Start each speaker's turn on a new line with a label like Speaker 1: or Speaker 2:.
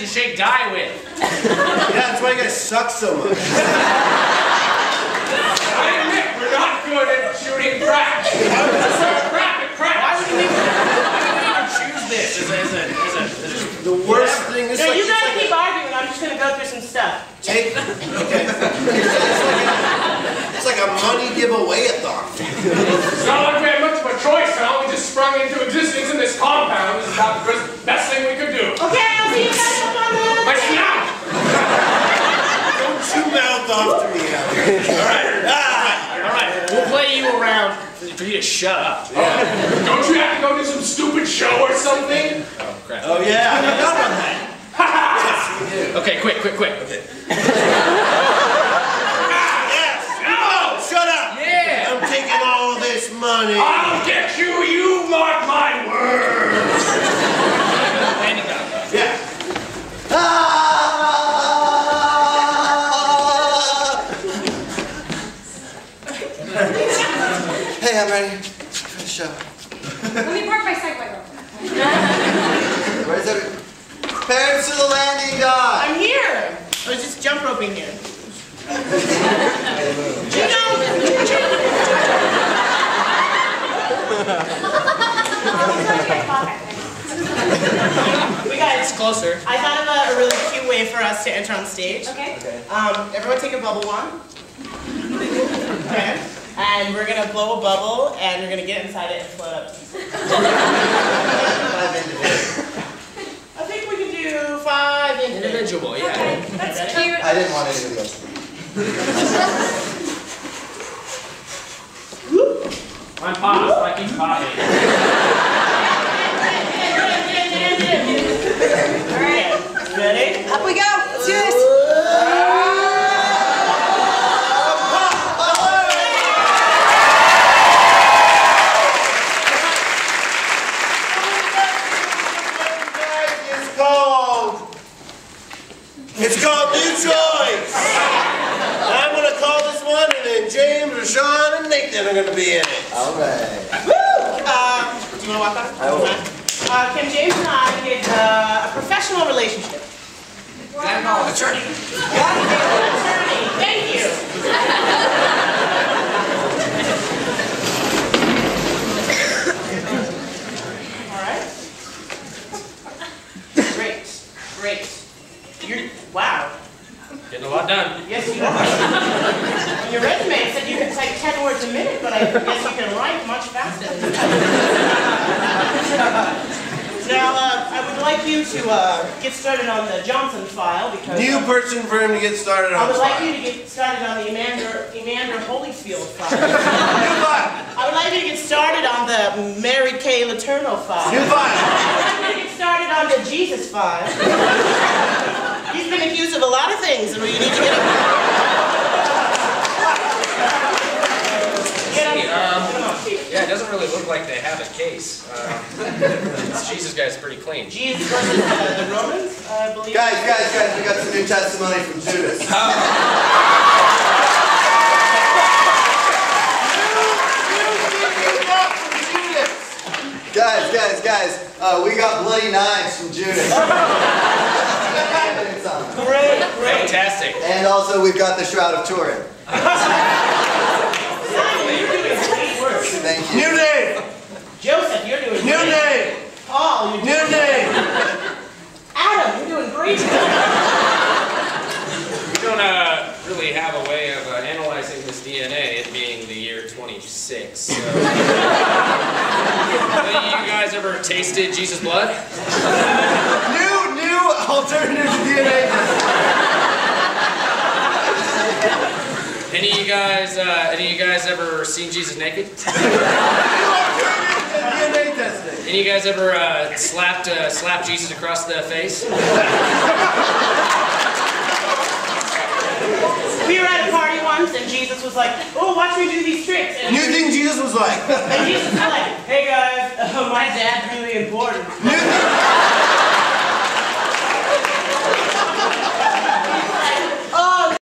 Speaker 1: to shake die with.
Speaker 2: Yeah, that's why you guys suck so much.
Speaker 3: I admit, we're not good at shooting crack. Why would we even choose this as
Speaker 2: the worst thing is
Speaker 4: you guys keep arguing. I'm just going to go through some stuff.
Speaker 2: Okay. It's like a money giveaway-a-thon.
Speaker 3: It's not like we had much of a choice, huh? We just sprung into existence in this compound. This is about the best thing we could do.
Speaker 4: Okay, I'll see you guys up on the...
Speaker 3: But now!
Speaker 2: Don't you mouth off to me out here.
Speaker 1: Alright, we'll play you around for you to shut up.
Speaker 3: Yeah. Don't you have to go do some stupid show or something?
Speaker 1: Oh, crap.
Speaker 2: Oh, yeah, I forgot about that.
Speaker 3: Yes,
Speaker 2: we do.
Speaker 1: Okay, quick.
Speaker 2: Okay. Shut up!
Speaker 1: Yeah!
Speaker 2: I'm taking all this money.
Speaker 3: I'll get you, you mark my words!
Speaker 1: Landing down.
Speaker 3: Yeah.
Speaker 2: Hey, I'm ready for the show.
Speaker 5: Let me park my Segway real quick.
Speaker 2: Where's everyone? Parents to the landing dock!
Speaker 4: I'm here. I was just jump roping here. We got
Speaker 1: It's closer.
Speaker 4: I thought of a really cute way for us to enter on stage.
Speaker 5: Okay.
Speaker 4: Everyone take a bubble wand. Okay. And we're gonna blow a bubble, and we're gonna get inside it and float up to the stage.
Speaker 2: 5 individuals.
Speaker 4: I think we can do 5
Speaker 1: Individual, yeah.
Speaker 5: Okay, that's cute.
Speaker 2: I didn't want anybody else.
Speaker 1: I'm popped. I keep popping.
Speaker 4: Alright, ready?
Speaker 5: Up we go. Let's do this.
Speaker 2: It's called New Choice. I'm going to call this one, and then James, Rashawn, and Nathan are going to be in it. All right.
Speaker 4: Woo! Do you want to walk up?
Speaker 2: I will.
Speaker 4: Can James and I get a professional relationship?
Speaker 1: Attorney.
Speaker 4: Attorney, thank you. All right. Great. Wow.
Speaker 1: Getting a lot done.
Speaker 4: Yes, you are. Your resume said you could type 10 words a minute, but I guess you can write much faster than that. Now, I would like you to get started on the Johnson file because...
Speaker 2: New person for him to get started on.
Speaker 4: I would like you to get started on the Evander Holyfield file.
Speaker 2: New file.
Speaker 4: I would like you to get started on the Mary Kay Letourneau file.
Speaker 2: New file.
Speaker 4: I would like you to get started on the Jesus file. He's been accused of a lot of things, and you need to get him.
Speaker 1: Yeah, it doesn't really look like they have a case. This Jesus guy's pretty clean.
Speaker 4: Jesus versus the Romans, I believe.
Speaker 2: Guys, we got some new testimony from Judas. Guys, we got bloody knives from Judas.
Speaker 4: Great.
Speaker 1: Fantastic.
Speaker 2: And also we've got the Shroud of Turin.
Speaker 4: You're doing great work.
Speaker 2: Thank you.
Speaker 6: New name!
Speaker 4: Joseph, you're doing
Speaker 6: New
Speaker 4: great.
Speaker 6: name!
Speaker 4: Paul, you're
Speaker 6: New
Speaker 4: doing
Speaker 6: name!
Speaker 4: Adam, you're doing great.
Speaker 1: We don't really have a way of analyzing this DNA, it being the year 26. So. Any of you guys ever tasted Jesus' blood?
Speaker 6: New alternative DNA.
Speaker 1: Any of you guys ever seen Jesus naked?
Speaker 6: New alternative DNA testing.
Speaker 1: Any of you guys ever slapped Jesus across the face?
Speaker 4: We were at a party once, and Jesus was like, "Oh, watch me do these tricks." And
Speaker 2: New thing Jesus was like.
Speaker 4: Jesus was like, "Hey guys, my dad's really important."
Speaker 2: New thing.